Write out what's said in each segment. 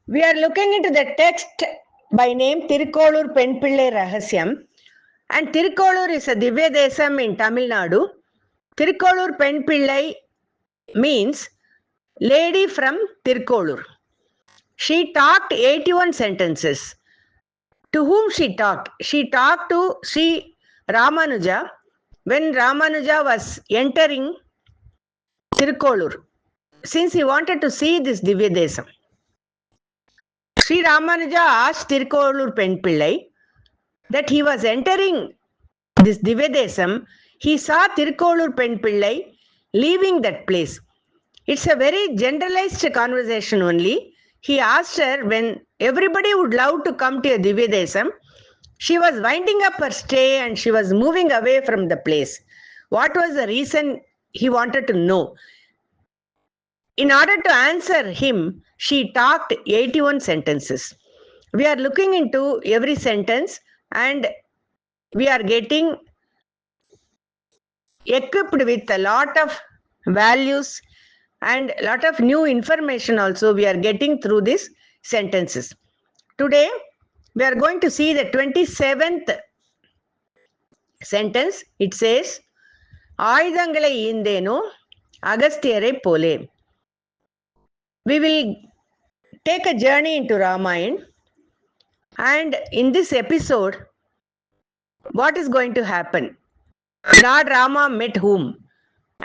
We are looking into the text by name Thirukolur Penpillai Rahasyam, and Thirukolur is a Divya Desam in Tamil Nadu. Thirukolur Penpillai means lady from Thirukolur. She talked 81 sentences. To whom she talked? She talked to Sri Ramanuja when Ramanuja was entering Thirukolur, since he wanted to see this Divya Desam. Sri Ramanuja asked Thirukolur Penpillai that he was entering this Divya Desam. He saw Thirukolur Penpillai leaving that place. It's a very generalized conversation only. He asked her when everybody would love to come to a Divya Desam. She was winding up her stay and she was moving away from the place. What was the reason? He wanted to know. In order to answer him, she talked 81 sentences. We are looking into every sentence and we are getting equipped with a lot of values and a lot of new information also we are getting through these sentences. Today, we are going to see the 27th sentence. It says, ஆயுதங்களை ஈந்தேனோ அகஸ்தியரை போலே. We will take a journey into Ramayana, and in this episode, what is going to happen? Lord Rama met whom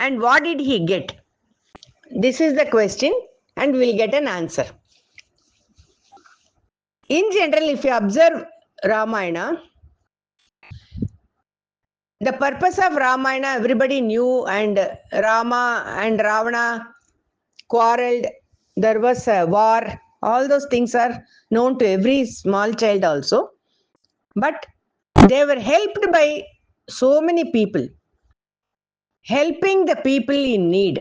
and what did he get? This is the question and we will get an answer. In general, if you observe Ramayana, the purpose of Ramayana everybody knew, and Rama and Ravana quarreled. There was a war. All those things are known to every small child also. But they were helped by so many people, helping the people in need.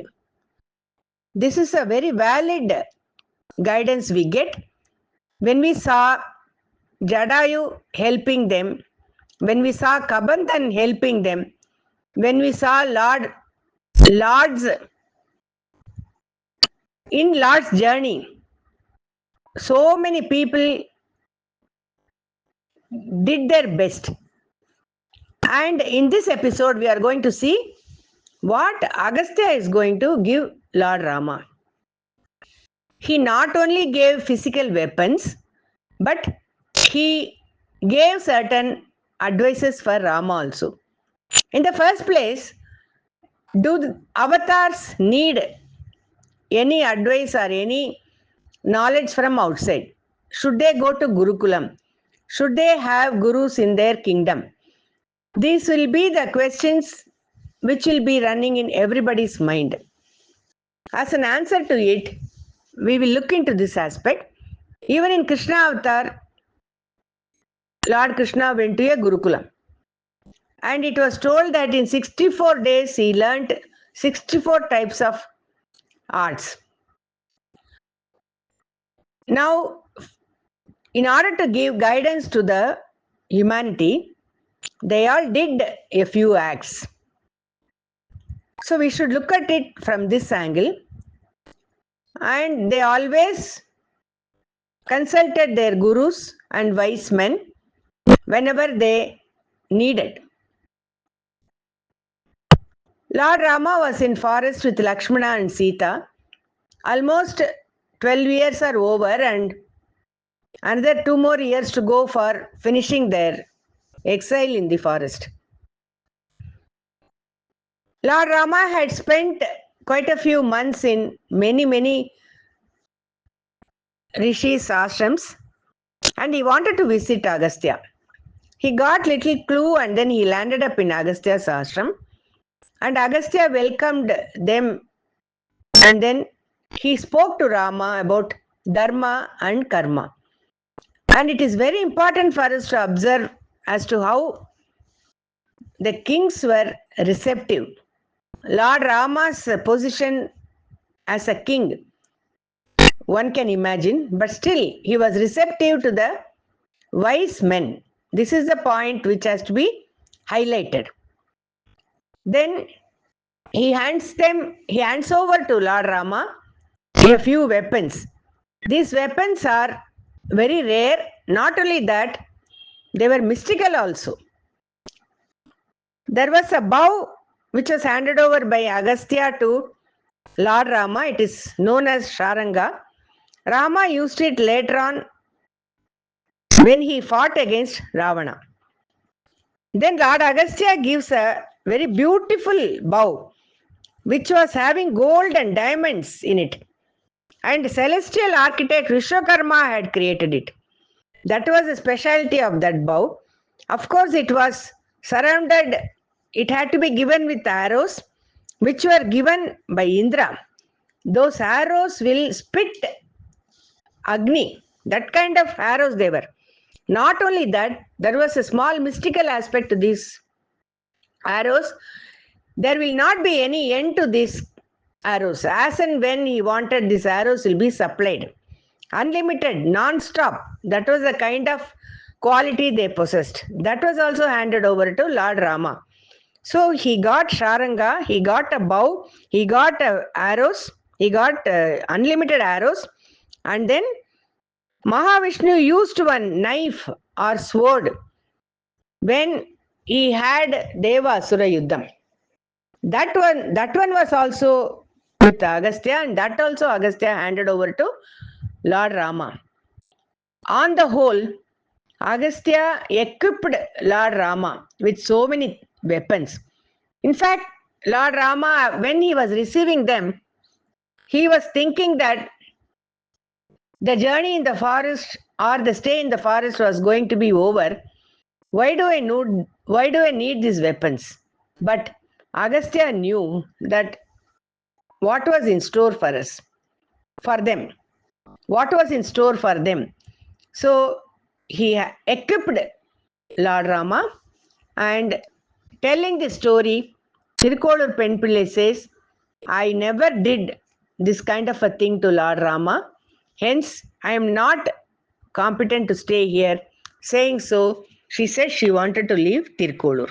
This is a very valid guidance we get when we saw Jadayu helping them, when we saw Kabanthan helping them, when we saw Lord's journey. So many people did their best. And in this episode, we are going to see what Agastya is going to give Lord Rama. He not only gave physical weapons, but he gave certain advices for Rama also. In the first place, do the avatars need any advice or any knowledge from outside? Should they go to Gurukulam? Should they have gurus in their kingdom? These will be the questions which will be running in everybody's mind. As an answer to it, we will look into this aspect. Even in Krishna avatar, Lord Krishna went to a Gurukulam. And it was told that in 64 days he learnt 64 types of arts. Now, in order to give guidance to the humanity, they all did a few acts. So we should look at it from this angle. And they always consulted their gurus and wise men whenever they needed. Lord Rama was in forest with Lakshmana and Sita. Almost 12 years are over and another 2 more years to go for finishing their exile in the forest. Lord Rama had spent quite a few months in many rishis ashrams and he wanted to visit Agastya. He got little clue and then he landed up in Agastya's ashram, and Agastya welcomed them, and then he spoke to Rama about dharma and karma. And it is very important for us to observe as to how the kings were receptive. Lord Rama's position as a king, one can imagine, but still he was receptive to the wise men. This is the point which has to be highlighted. Then he hands over to Lord Rama a few weapons. These weapons are very rare. Not only that, they were mystical also. There was a bow which was handed over by Agastya to Lord Rama. It is known as Sharanga. Rama used it later on when he fought against Ravana. Then Lord Agastya gives a very beautiful bow which was having gold and diamonds in it. And celestial architect Vishwakarma had created it. That was the specialty of that bow. Of course, it was surrounded, it had to be given with arrows which were given by Indra. Those arrows will spit Agni. That kind of arrows they were. Not only that, there was a small mystical aspect to these arrows. There will not be any end to these arrows. As and when he wanted, these arrows will be supplied. Unlimited, non-stop. That was the kind of quality they possessed. That was also handed over to Lord Rama. So he got Sharanga, he got a bow, he got arrows, he got unlimited arrows, and then Mahavishnu used one knife or sword when he had Deva Asura Yuddham. That one was also with Agastya, and that also Agastya handed over to Lord Rama. On the whole, Agastya equipped Lord Rama with so many weapons. In fact, Lord Rama, when he was receiving them, he was thinking that the journey in the forest or the stay in the forest was going to be over. Why do I need these weapons? But Agastya knew that what was in store for us, for them. What was in store for them? So he equipped Lord Rama, and telling the story, Thirukolur Penpillai says, I never did this kind of a thing to Lord Rama. Hence, I am not competent to stay here. Saying so, she said she wanted to leave Thirukolur.